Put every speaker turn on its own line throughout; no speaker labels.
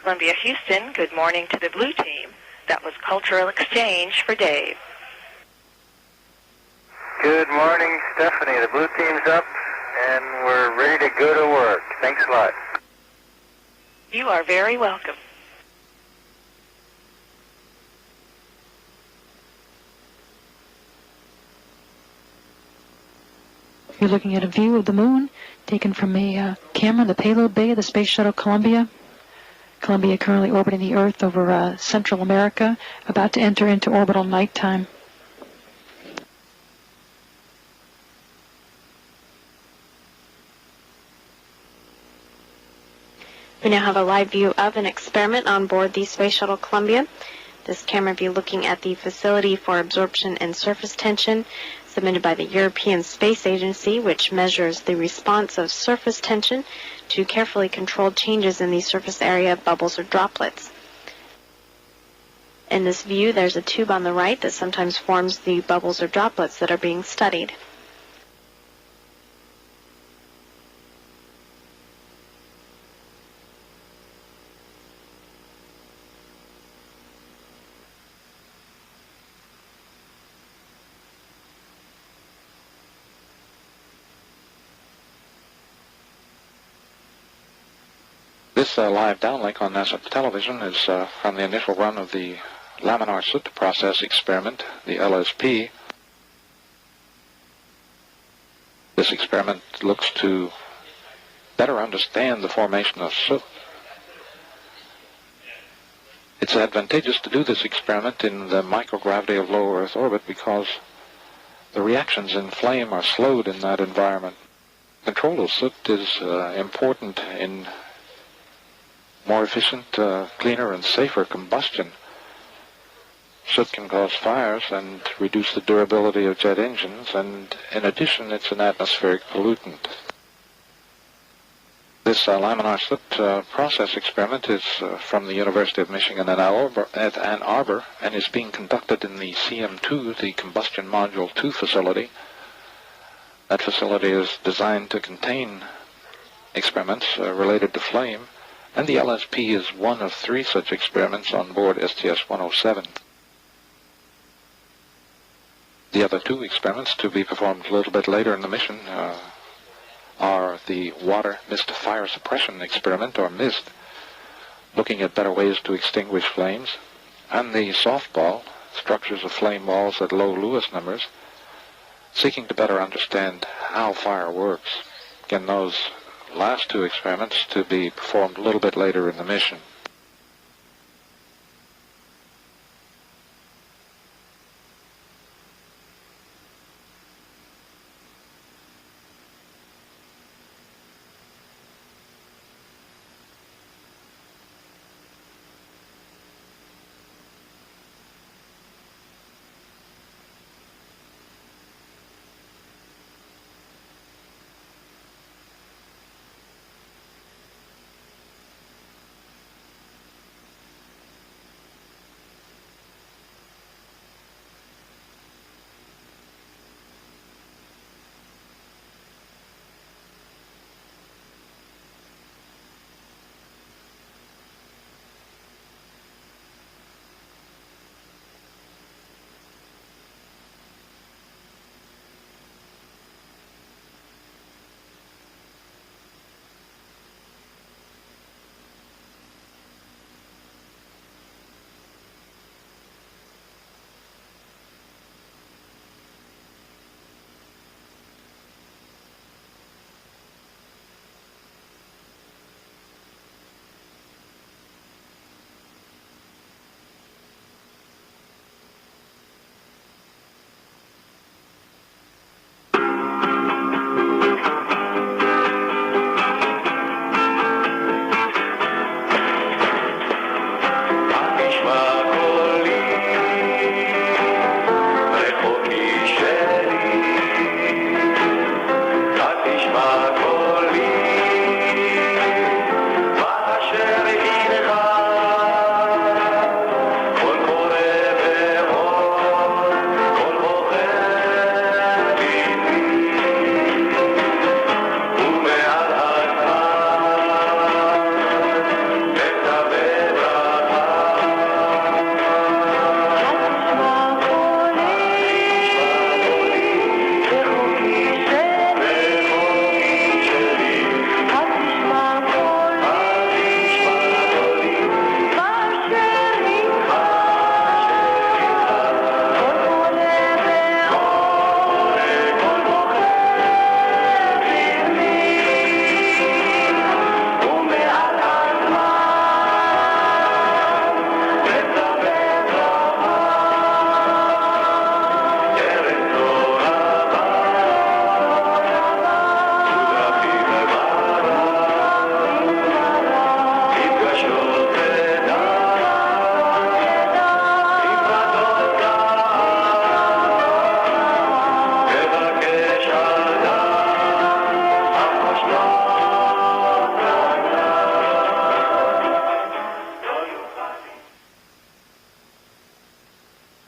Columbia, Houston, good morning to the blue team. That was cultural exchange for Dave.
Good morning, Stephanie. The blue team's up, and we're ready to go to work. Thanks a lot.
You are very welcome.
You're looking at a view of the moon taken from a camera in the payload bay of the Space Shuttle Columbia. Columbia currently orbiting the Earth over Central America, about to enter into orbital nighttime.
We now have a live view of an experiment on board the Space Shuttle Columbia. This camera view looking at the Facility for Absorption and Surface Tension submitted by the European Space Agency, which measures the response of surface tension to carefully controlled changes in the surface area of bubbles or droplets. In this view, there's a tube on the right that sometimes forms the bubbles or droplets that are being studied.
This live downlink on NASA television is from the initial run of the laminar soot process experiment, the LSP. This experiment looks to better understand the formation of soot. It's advantageous to do this experiment in the microgravity of low Earth orbit because the reactions in flame are slowed in that environment. Control of soot is important in more efficient, cleaner, and safer combustion. Soot can cause fires and reduce the durability of jet engines, and in addition, it's an atmospheric pollutant. This laminar soot process experiment is from the University of Michigan at Ann Arbor and is being conducted in the CM2, the Combustion Module 2 facility. That facility is designed to contain experiments related to flame, and the LSP is one of 3 such experiments on board STS-107. The other 2 experiments to be performed a little bit later in the mission are the water mist fire suppression experiment, or MIST, looking at better ways to extinguish flames, and the softball, structures of flame balls at low Lewis numbers, seeking to better understand how fire works. Again, those last 2 experiments to be performed a little bit later in the mission.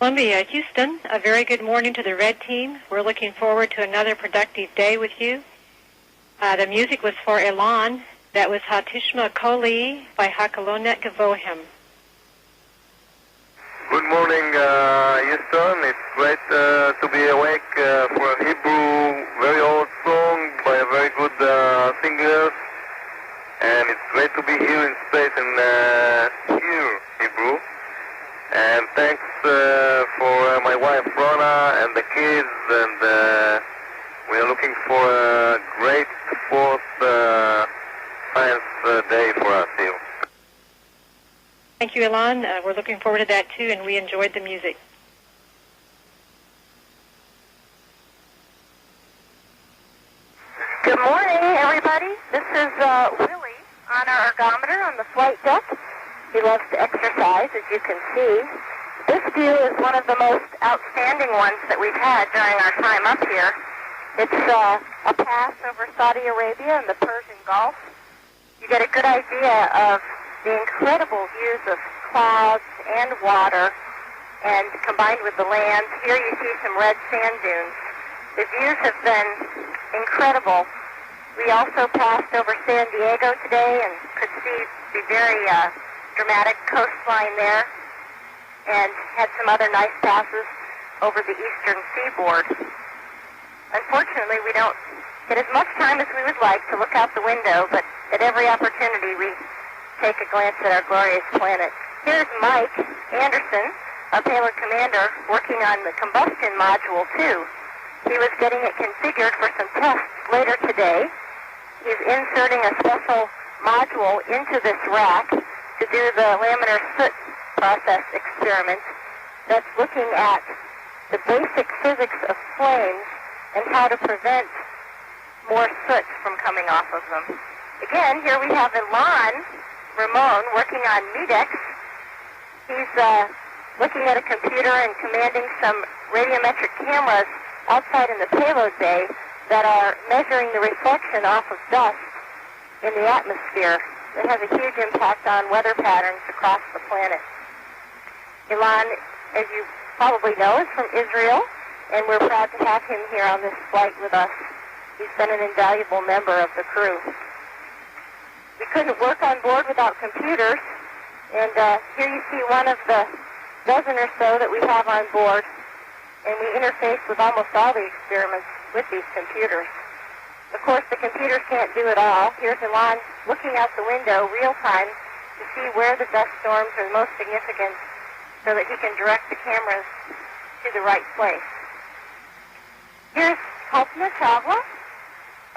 Columbia, Houston. A very good morning to the Red Team. We're looking forward to another productive day with you. The music was for Elan. That was Hatishma Koli by Hakalonet Gavohim.
Good morning, Houston. It's great to be awake for a Hebrew, very old song by a very good singer. And it's great to be here in space and hear Hebrew. And thanks for my wife Rona and the kids, and we are looking for a great fourth science day for us here.
Thank you, Elan. We're looking forward to that, too, and we enjoyed the music.
Good morning, everybody. This is Willie on our ergometer on the flight deck. He loves to exercise, as you can see. This view is one of the most outstanding ones that we've had during our time up here. It's a pass over Saudi Arabia and the Persian Gulf. You get a good idea of the incredible views of clouds and water, and combined with the land, here you see some red sand dunes. The views have been incredible. We also passed over San Diego today and could see the very dramatic coastline there, and had some other nice passes over the eastern seaboard. Unfortunately, we don't get as much time as we would like to look out the window, but at every opportunity we take a glance at our glorious planet. Here's Mike Anderson, our payload commander, working on the combustion module 2. He was getting it configured for some tests later today. He's inserting a special module into this rack to do the laminar soot process experiment that's looking at the basic physics of flames and how to prevent more soot from coming off of them. Again, here we have Elan Ramon working on MEDEX. He's looking at a computer and commanding some radiometric cameras outside in the payload bay that are measuring the reflection off of dust in the atmosphere. It has a huge impact on weather patterns across the planet. Elan, as you probably know, is from Israel, and we're proud to have him here on this flight with us. He's been an invaluable member of the crew. We couldn't work on board without computers, and here you see one of the dozen or so that we have on board, and we interface with almost all the experiments with these computers. Of course, the computers can't do it all. Here's Elan looking out the window real time to see where the dust storms are most significant so that he can direct the cameras to the right place. Here's Kalpana Chawla,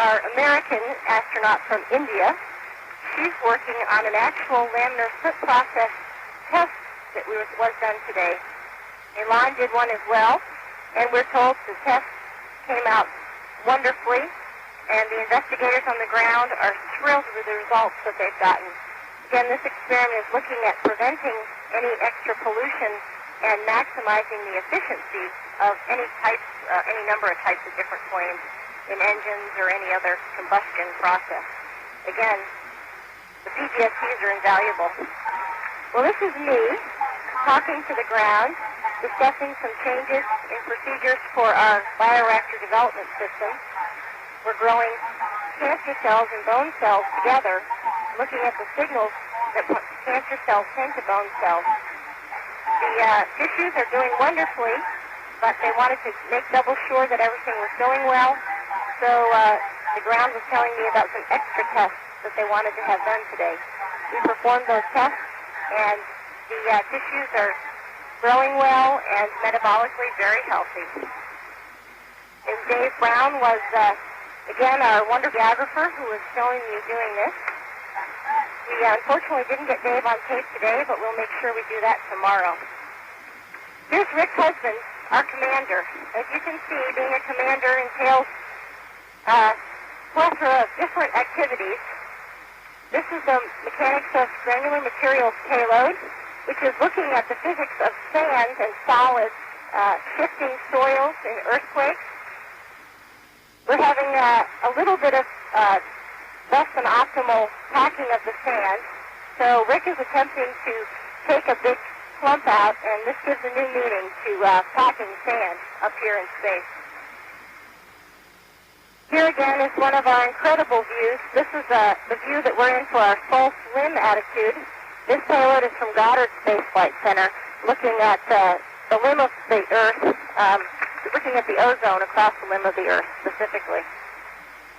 our American astronaut from India. She's working on an actual laminar soot process test that was done today. Elan did one as well, and we're told the test came out wonderfully, and the investigators on the ground are thrilled with the results that they've gotten. Again, this experiment is looking at preventing any extra pollution and maximizing the efficiency of any number of types of different flames in engines or any other combustion process. Again, the PGSCs are invaluable. Well, this is me talking to the ground, discussing some changes in procedures for our bioreactor development system. We're growing cancer cells and bone cells together, looking at the signals that cancer cells send to bone cells. The tissues are doing wonderfully, but they wanted to make double sure that everything was going well, so the ground was telling me about some extra tests that they wanted to have done today. We performed those tests, and the tissues are growing well and metabolically very healthy. And Dave Brown was, again, our wonder geographer who was showing me doing this. We unfortunately didn't get Dave on tape today, but we'll make sure we do that tomorrow. Here's Rick Husband, our commander. As you can see, being a commander entails a plethora of different activities. This is the mechanics of granular materials payload, which is looking at the physics of sand and solids, shifting soils in earthquakes. We're having a little bit of less than optimal packing of the sand. So Rick is attempting to take a big slump out, and this gives a new meaning to packing sand up here in space. Here again is one of our incredible views. This is the view that we're in for our false limb attitude. This payload is from Goddard Space Flight Center, looking at the limb of the Earth, looking at the ozone across the limb of the Earth specifically.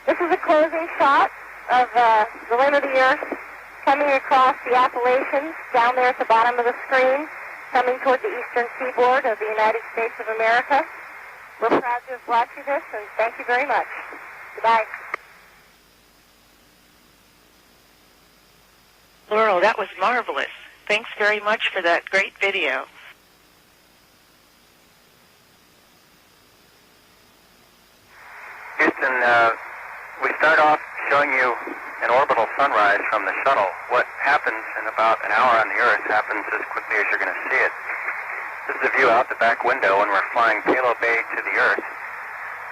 This is a closing shot of the limb of the Earth coming across the Appalachians down there at the bottom of the screen, coming toward the eastern seaboard of the United States of America. We're proud to have brought you this, and thank you very much. Goodbye.
Laurel, that was marvelous. Thanks very much for that great video.
Houston, we start off showing you an orbital sunrise from the shuttle. What happens in about an hour on the Earth happens as quickly as you're going to see it. This is a view out the back window when we're flying Payload Bay to the Earth.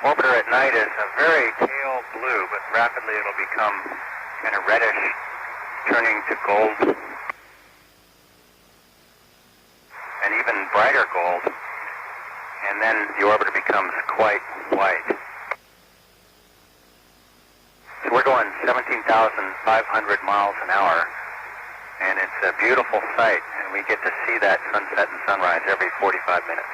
Orbiter at night is a very pale blue, but rapidly it'll become kind of reddish, turning to gold, and even brighter gold. And then the orbiter becomes quite white. So we're going 17,500 miles an hour, and it's a beautiful sight, and we get to see that sunset and sunrise every 45 minutes.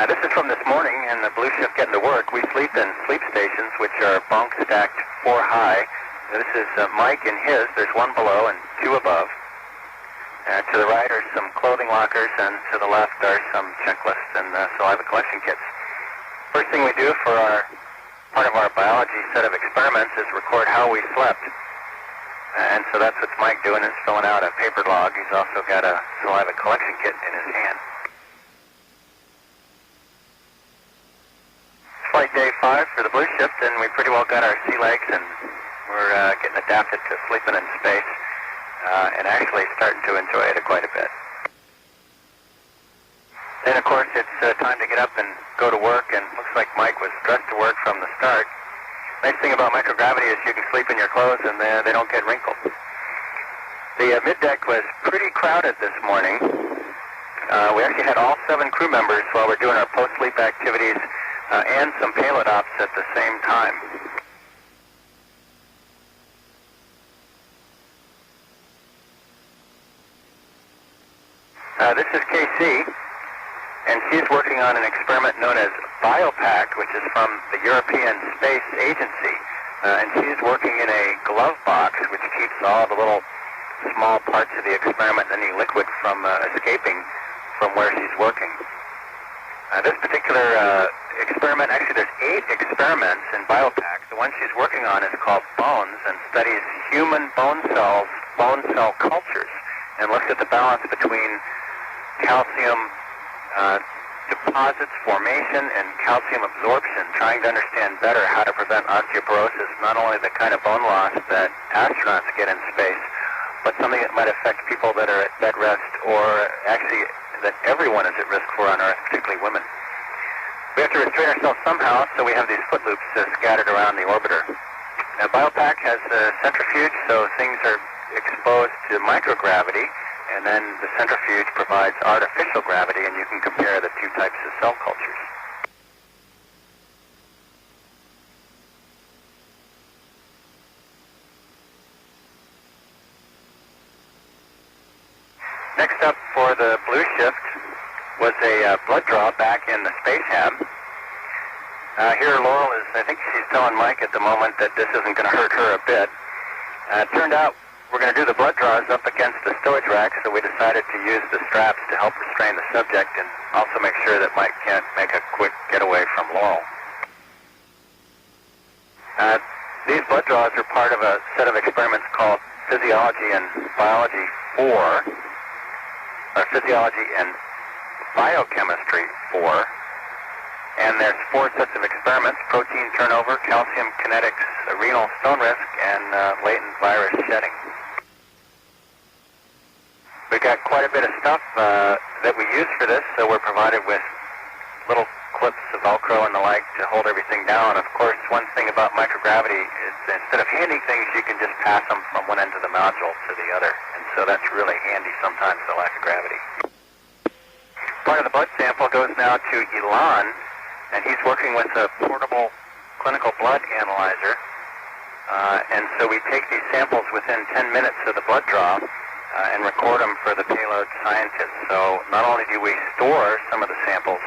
This is from this morning, and the blue shift getting to work. We sleep in sleep stations, which are bunk stacked 4 high. This is Mike and his. There's 1 below and 2 above. To the right are some clothing lockers, and to the left are some checklists and saliva collection kits. First thing we do for part of our biology set of experiments is record how we slept. And so that's what Mike doing, is filling out a paper log. He's also got a saliva collection kit in his hand. Flight day 5 for the blue shift, and we pretty well got our sea legs, and we're getting adapted to sleeping in space, and actually starting to enjoy it quite a bit. Then, of course, it's time to get up and go to work, and looks like Mike was dressed to work from the start. Nice thing about microgravity is you can sleep in your clothes, and they don't get wrinkled. The middeck was pretty crowded this morning. We actually had all 7 crew members while we're doing our post-sleep activities and some payload ops at the same time. This is Casey, and she's working on an experiment known as BioPack, which is from the European Space Agency. And she's working in a glove box, which keeps all the little small parts of the experiment, any liquid from escaping from where she's working. This particular experiment, actually there's 8 experiments in BioPack. The one she's working on is called Bones, and studies human bone cells, bone cell cultures, and looks at the balance between calcium deposits formation and calcium absorption, trying to understand better how to prevent osteoporosis, not only the kind of bone loss that astronauts get in space, but something that might affect people that are at bed rest, or actually that everyone is at risk for on Earth, particularly women. We have to restrain ourselves somehow, so we have these foot loops scattered around the orbiter. Now, BioPack has a centrifuge, so things are exposed to microgravity, and then the centrifuge provides artificial gravity, and you can compare the 2 types of cell cultures. Next up for the blue shift was a blood draw back in the space hab. Here Laurel is, I think she's telling Mike at the moment that this isn't going to hurt her a bit. It turned out we're going to do the blood draws up against the stowage rack, so we decided to use the straps to help restrain the subject and also make sure that Mike can't make a quick getaway from Laurel. These blood draws are part of a set of experiments called Physiology and Biology 4, or Physiology and Biochemistry 4, and there's 4 sets of experiments: protein turnover, calcium kinetics, renal stone risk, and latent virus shedding. We've got quite a bit of stuff that we use for this, so we're provided with little clips of Velcro and the like to hold everything down. Of course, one thing about microgravity is instead of handing things, you can just pass them from one end of the module to the other. And so so that's really handy sometimes, the lack of gravity. Part of the blood sample goes now to Elon, and he's working with a portable clinical blood analyzer. And so we take these samples within 10 minutes of the blood draw and record them for the payload scientists. So not only do we store some of the samples,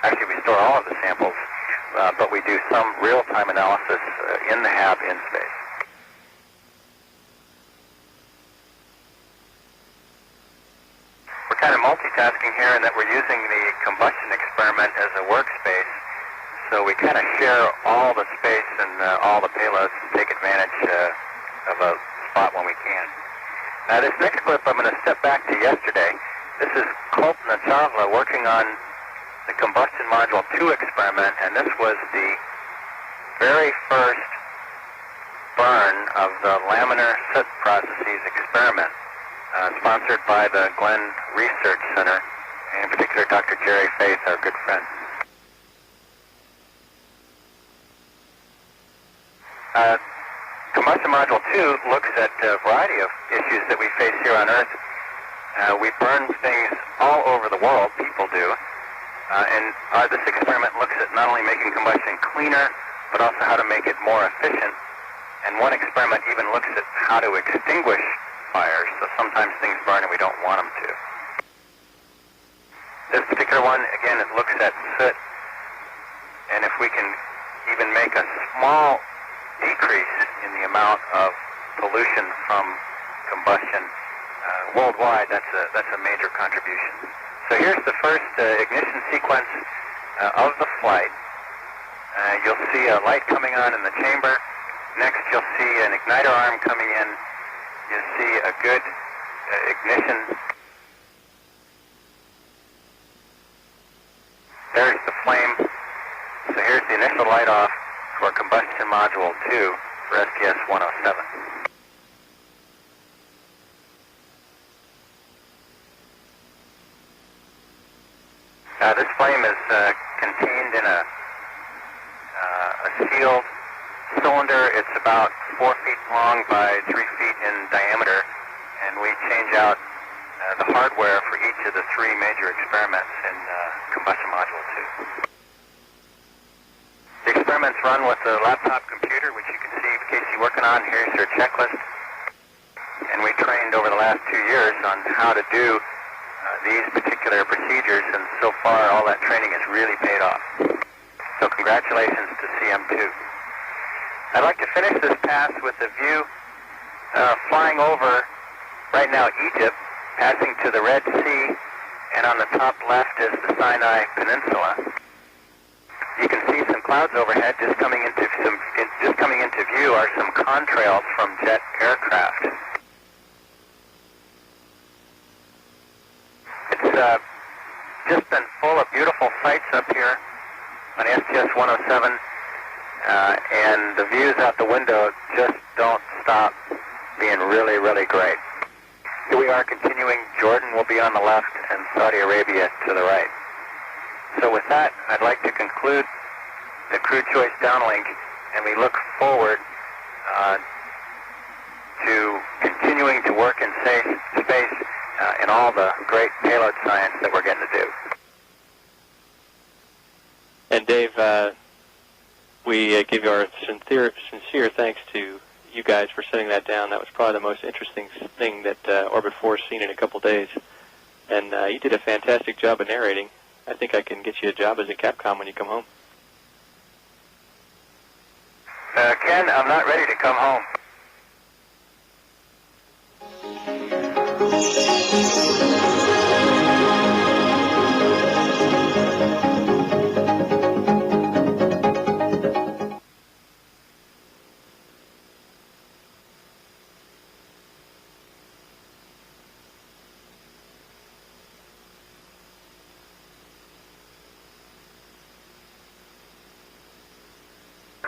actually we store all of the samples, but we do some real-time analysis in the HAB in space. We're kind of multitasking here in that we're using the combustion experiment as a workspace. So we kind of share all the space and all the payloads and take advantage of a spot when we can. This next clip, I'm going to step back to yesterday. This is Colton Chavla working on the combustion module 2 experiment, and this was the very first burn of the laminar soot processes experiment, sponsored by the Glenn Research Center, and in particular Dr. Jerry Faith, our good friend. Combustion Module 2 looks at a variety of issues that we face here on Earth. We burn things all over the world, people do, and this experiment looks at not only making combustion cleaner, but also how to make it more efficient. And one experiment even looks at how to extinguish fires, so sometimes things burn and we don't want them to. This particular one, again, it looks at soot, and if we can even make a small decrease in the amount of pollution from combustion worldwide, that's a major contribution. So here's the first ignition sequence of the flight. You'll see a light coming on in the chamber. Next, you'll see an igniter arm coming in. You'll see a good ignition. There's the flame. So here's the initial light off for combustion module 2 for STS 107. This flame is contained in a sealed cylinder. It's about 4 feet long by 3 feet in diameter, and we change out the hardware for each of the 3 major experiments in combustion module 2. The experiments run with a laptop computer, which you can see Casey working on. Here's her checklist. And we trained over the last 2 years on how to do these particular procedures, and so far all that training has really paid off. So congratulations to CM2. I'd like to finish this pass with a view flying over, right now, Egypt, passing to the Red Sea, and on the top left is the Sinai Peninsula. You can see some clouds overhead. Just coming into view are some contrails from jet aircraft. It's just been full of beautiful sights up here on STS 107, and the views out the window just don't stop being really, really great. Here we are continuing. Jordan will be on the left and Saudi Arabia to the right. So with that, I'd like to conclude the Crew Choice Downlink, and we look forward to continuing to work in space in all the great payload science that we're getting to do.
And Dave, we give our sincere thanks to you guys for setting that down. That was probably the most interesting thing that Orbit 4 has seen in a couple days. And you did a fantastic job of narrating. I think I can get you a job as a Capcom when you come home.
Ken, I'm not ready to come home.